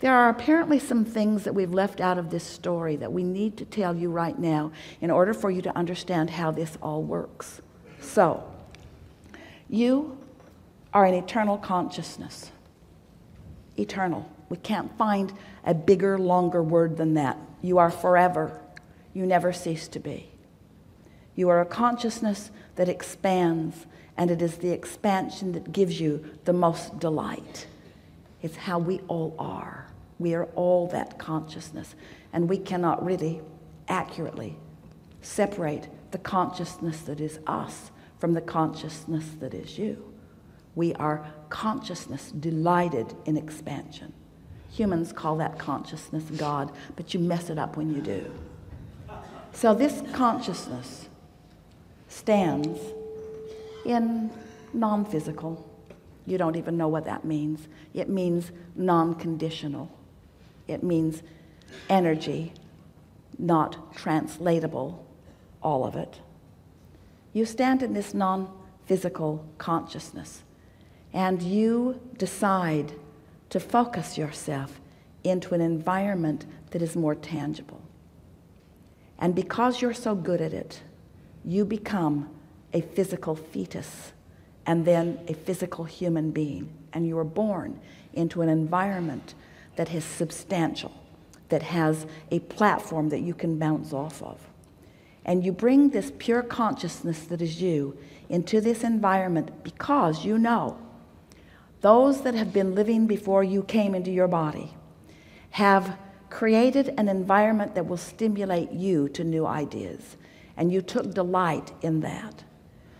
There are apparently some things that we've left out of this story that we need to tell you right now in order for you to understand how this all works. So, you are an eternal consciousness. Eternal. We can't find a bigger, longer word than that. You are forever. You never cease to be. You are a consciousness that expands, and it is the expansion that gives you the most delight. It's how we all are. We are all that consciousness, and we cannot really accurately separate the consciousness that is us from the consciousness that is you. We are consciousness delighted in expansion. Humans call that consciousness God, but you mess it up when you do. So this consciousness stands in non-physical. You don't even know what that means. It means non-conditional. It means energy, not translatable, all of it. You stand in this non-physical consciousness, and you decide to focus yourself into an environment that is more tangible. And because you're so good at it, you become a physical fetus and then a physical human being. And you are born into an environment that is substantial, that has a platform that you can bounce off of. And you bring this pure consciousness that is you into this environment because you know those that have been living before you came into your body have created an environment that will stimulate you to new ideas. And you took delight in that.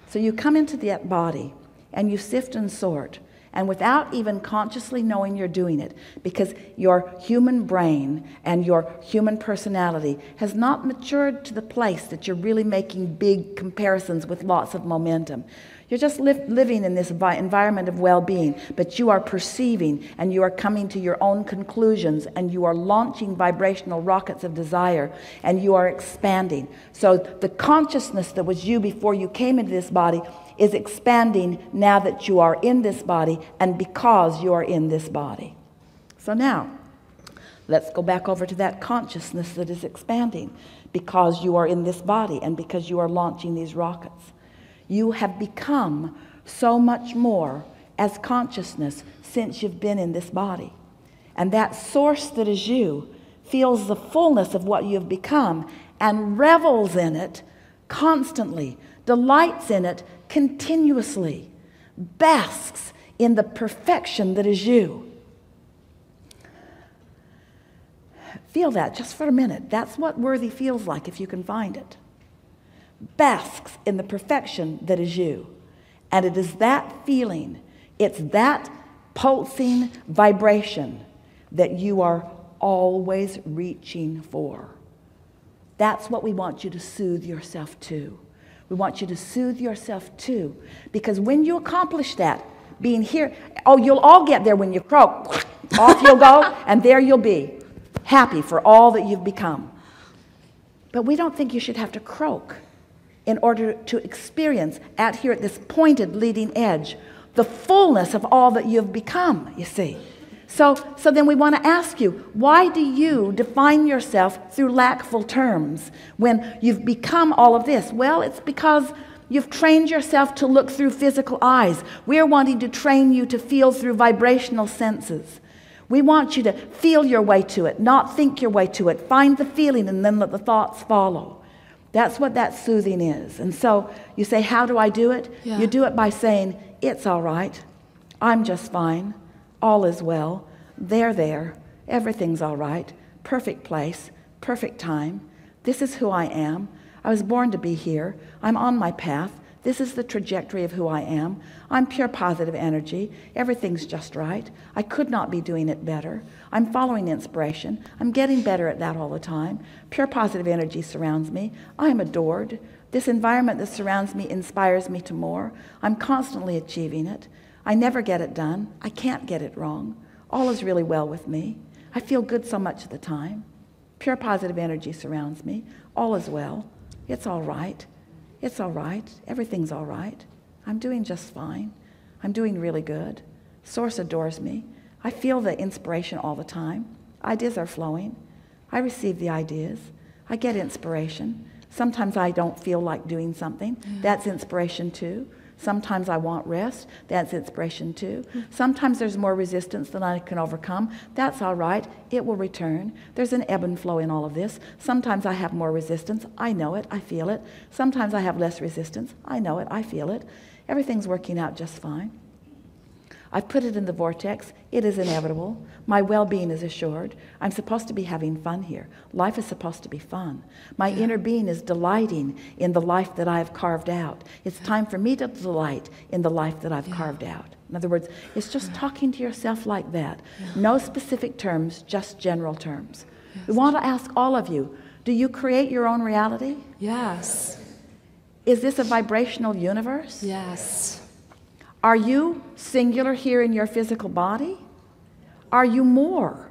So you come into that body and you sift and sort, and without even consciously knowing you're doing it, because your human brain and your human personality has not matured to the place that you're really making big comparisons with lots of momentum. You're just living in this environment of well-being, but you are perceiving and you are coming to your own conclusions, and you are launching vibrational rockets of desire, and you are expanding. So the consciousness that was you before you came into this body is expanding now that you are in this body and because you are in this body. So now, let's go back over to that consciousness that is expanding because you are in this body and because you are launching these rockets. You have become so much more as consciousness since you've been in this body. And that source that is you feels the fullness of what you have become and revels in it constantly, delights in it continuously, basks in the perfection that is you. Feel that just for a minute. That's what worthy feels like if you can find it. Basks in the perfection that is you. And it is that feeling, it's that pulsing vibration that you are always reaching for. That's what we want you to soothe yourself to. We want you to soothe yourself to, because when you accomplish that, being here, oh, you'll all get there when you croak. Off you'll go, and there you'll be, happy for all that you've become. But we don't think you should have to croak in order to experience out here at this pointed leading edge the fullness of all that you've become, you see. So then we want to ask you, why do you define yourself through lackful terms when you've become all of this? Well, it's because you've trained yourself to look through physical eyes. We're wanting to train you to feel through vibrational senses. We want you to feel your way to it, not think your way to it. Find the feeling and then let the thoughts follow. That's what that soothing is. And so you say, how do I do it? Yeah. You do it by saying, it's all right. I'm just fine. All is well. They're there. Everything's all right. Perfect place. Perfect time. This is who I am. I was born to be here. I'm on my path. This is the trajectory of who I am. I'm pure positive energy. Everything's just right. I could not be doing it better. I'm following inspiration. I'm getting better at that all the time. Pure positive energy surrounds me. I am adored. This environment that surrounds me inspires me to more. I'm constantly achieving it. I never get it done. I can't get it wrong. All is really well with me. I feel good so much of the time. Pure positive energy surrounds me. All is well. It's all right. It's all right. Everything's all right. I'm doing just fine. I'm doing really good. Source adores me. I feel the inspiration all the time. Ideas are flowing. I receive the ideas. I get inspiration. Sometimes I don't feel like doing something. That's inspiration too. Sometimes I want rest. That's inspiration too. Sometimes there's more resistance than I can overcome. That's all right. It will return. There's an ebb and flow in all of this. Sometimes I have more resistance. I know it. I feel it. Sometimes I have less resistance. I know it. I feel it. Everything's working out just fine. I've put it in the vortex. It is inevitable. My well-being is assured. I'm supposed to be having fun here. Life is supposed to be fun. My inner being is delighting in the life that I've carved out. It's time for me to delight in the life that I've carved out. In other words, it's just talking to yourself like that. No specific terms, just general terms. We want to ask all of you, do you create your own reality? Yes. Is this a vibrational universe? Yes. Are you singular here in your physical body? Are you more?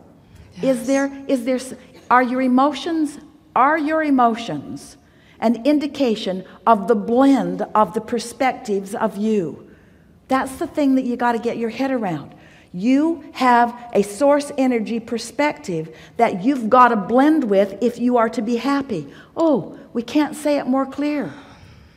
Yes. Are your emotions an indication of the blend of the perspectives of you? That's the thing that you got to get your head around. You have a source energy perspective that you've got to blend with if you are to be happy. Oh, we can't say it more clear.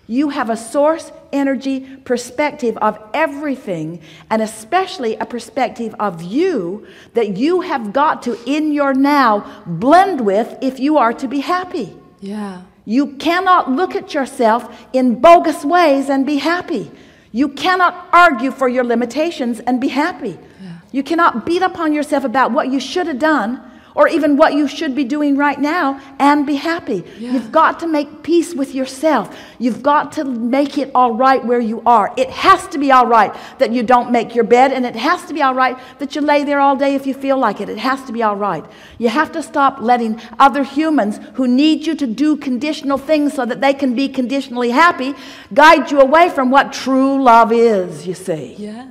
You have a source energy perspective of everything, and especially a perspective of you that you have got to, in your now, blend with if you are to be happy. Yeah. You cannot look at yourself in bogus ways and be happy. You cannot argue for your limitations and be happy. Yeah. You cannot beat up on yourself about what you should have done or even what you should be doing right now and be happy. Yeah. You've got to make peace with yourself. You've got to make it all right where you are. It has to be all right that you don't make your bed, and it has to be all right that you lay there all day if you feel like it. It has to be all right. You have to stop letting other humans who need you to do conditional things so that they can be conditionally happy guide you away from what true love is, you see. Yes.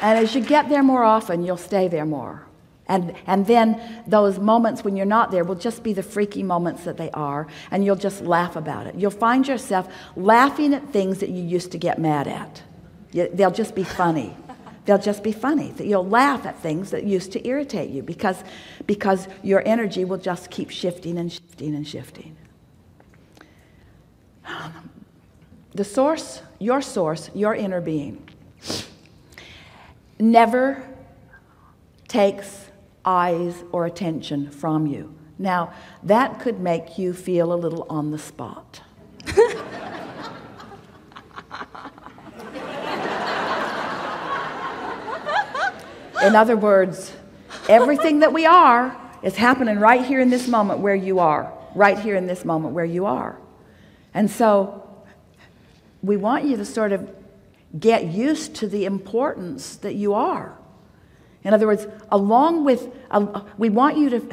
And as you get there more often, you'll stay there more. And then those moments when you're not there will just be the freaky moments that they are, and you'll just laugh about it. You'll find yourself laughing at things that you used to get mad at. They'll just be funny. They'll just be funny. You'll laugh at things that used to irritate you because your energy will just keep shifting and shifting and shifting. The source, your inner being, never takes eyes or attention from you. Now, that could make you feel a little on the spot. In other words, everything that we are is happening right here in this moment where you are. Right here in this moment where you are. And so, we want you to sort of get used to the importance that you are. In other words, along with, we want you to,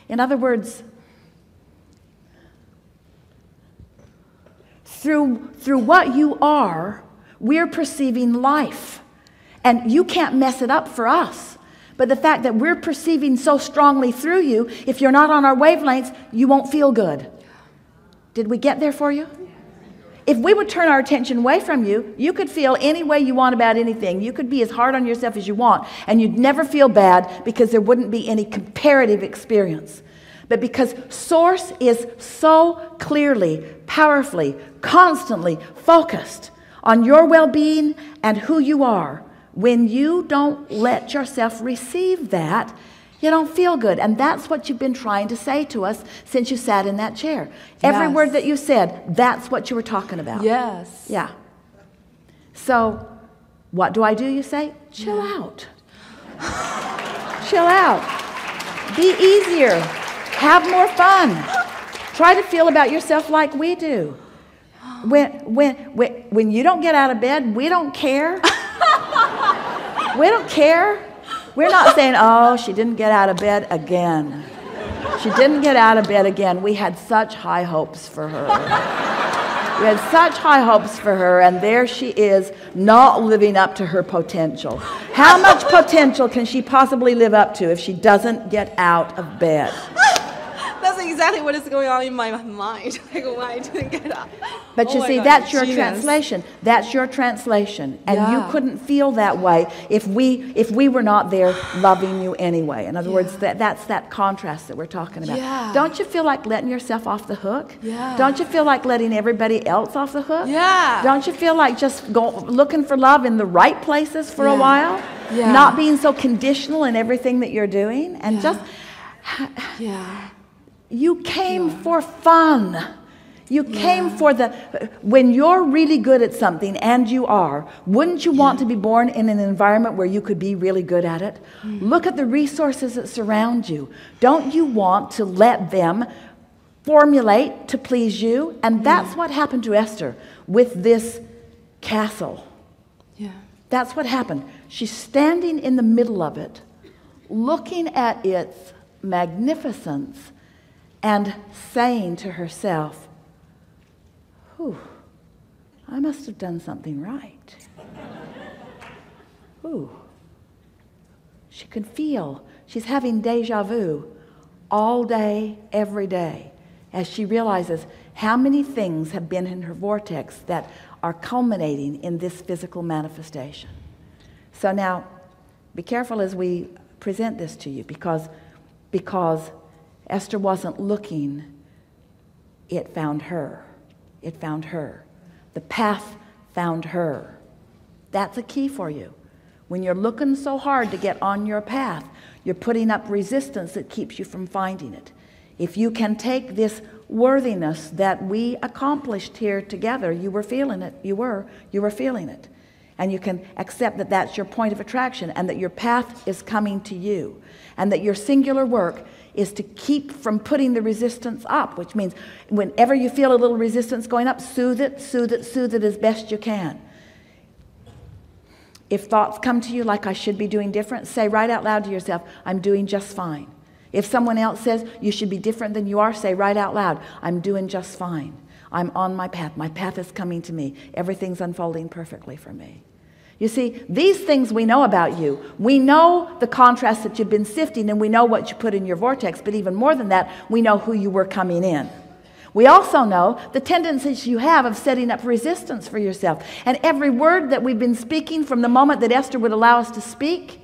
in other words, through what you are, we're perceiving life. And you can't mess it up for us. But the fact that we're perceiving so strongly through you, if you're not on our wavelengths, you won't feel good. Did we get there for you? If we would turn our attention away from you, you could feel any way you want about anything. You could be as hard on yourself as you want, and you'd never feel bad because there wouldn't be any comparative experience. But because Source is so clearly, powerfully, constantly focused on your well-being and who you are, when you don't let yourself receive that, you don't feel good. And that's what you've been trying to say to us since you sat in that chair. Every Yes. word that you said, that's what you were talking about. Yes. Yeah. So, what do? You say? Chill out. Chill out. Be easier. Have more fun. Try to feel about yourself like we do. When you don't get out of bed, we don't care. We don't care. We're not saying, oh, she didn't get out of bed again. She didn't get out of bed again. We had such high hopes for her. We had such high hopes for her, and there she is, not living up to her potential. How much potential can she possibly live up to if she doesn't get out of bed? That's exactly what is going on in my mind. Like, why I didn't get up. But you my see, God, that's your genius. translation. That's your translation. And Yeah. you couldn't feel that way if we were not there loving you anyway. In other words, that's that contrast that we're talking about. Yeah. Don't you feel like letting yourself off the hook? Yeah. Don't you feel like letting everybody else off the hook? Yeah. Don't you feel like just looking for love in the right places for a Yeah. while? Yeah. Not being so conditional in everything that you're doing? And just... Yeah. You came for fun. You came for when you're really good at something, and you are, wouldn't you want to be born in an environment where you could be really good at it? Look at the resources that surround you. Don't you want to let them formulate to please you? And that's what happened to Esther with this castle. Yeah. That's what happened. She's standing in the middle of it, looking at its magnificence and saying to herself, "Whew, I must have done something right." Ooh. She can feel, she's having deja vu all day, every day, as she realizes how many things have been in her vortex that are culminating in this physical manifestation. So now, be careful as we present this to you, because Esther wasn't looking, it found her. It found her. The path found her. That's a key for you. When you're looking so hard to get on your path, you're putting up resistance that keeps you from finding it. If you can take this worthiness that we accomplished here together, you were feeling it, you were feeling it. And you can accept that that's your point of attraction, and that your path is coming to you, and that your singular work is to keep from putting the resistance up, which means whenever you feel a little resistance going up, soothe it, soothe it, soothe it as best you can. If thoughts come to you like, "I should be doing different," say right out loud to yourself, "I'm doing just fine." If someone else says you should be different than you are, say right out loud, "I'm doing just fine. I'm on my path. My path is coming to me. Everything's unfolding perfectly for me." You see, these things we know about you. We know the contrast that you've been sifting, and we know what you put in your vortex, but even more than that, we know who you were coming in. We also know the tendencies you have of setting up resistance for yourself. And every word that we've been speaking from the moment that Esther would allow us to speak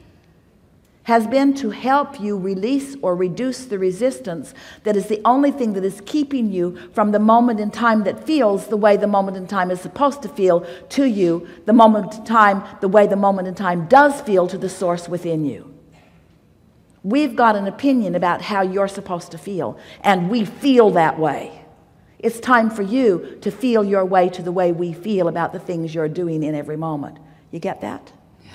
has been to help you release or reduce the resistance that is the only thing that is keeping you from the moment in time that feels the way the moment in time is supposed to feel to you, the moment in time, the way the moment in time does feel to the source within you. We've got an opinion about how you're supposed to feel, and we feel that way. It's time for you to feel your way to the way we feel about the things you're doing in every moment. You get that? Yeah.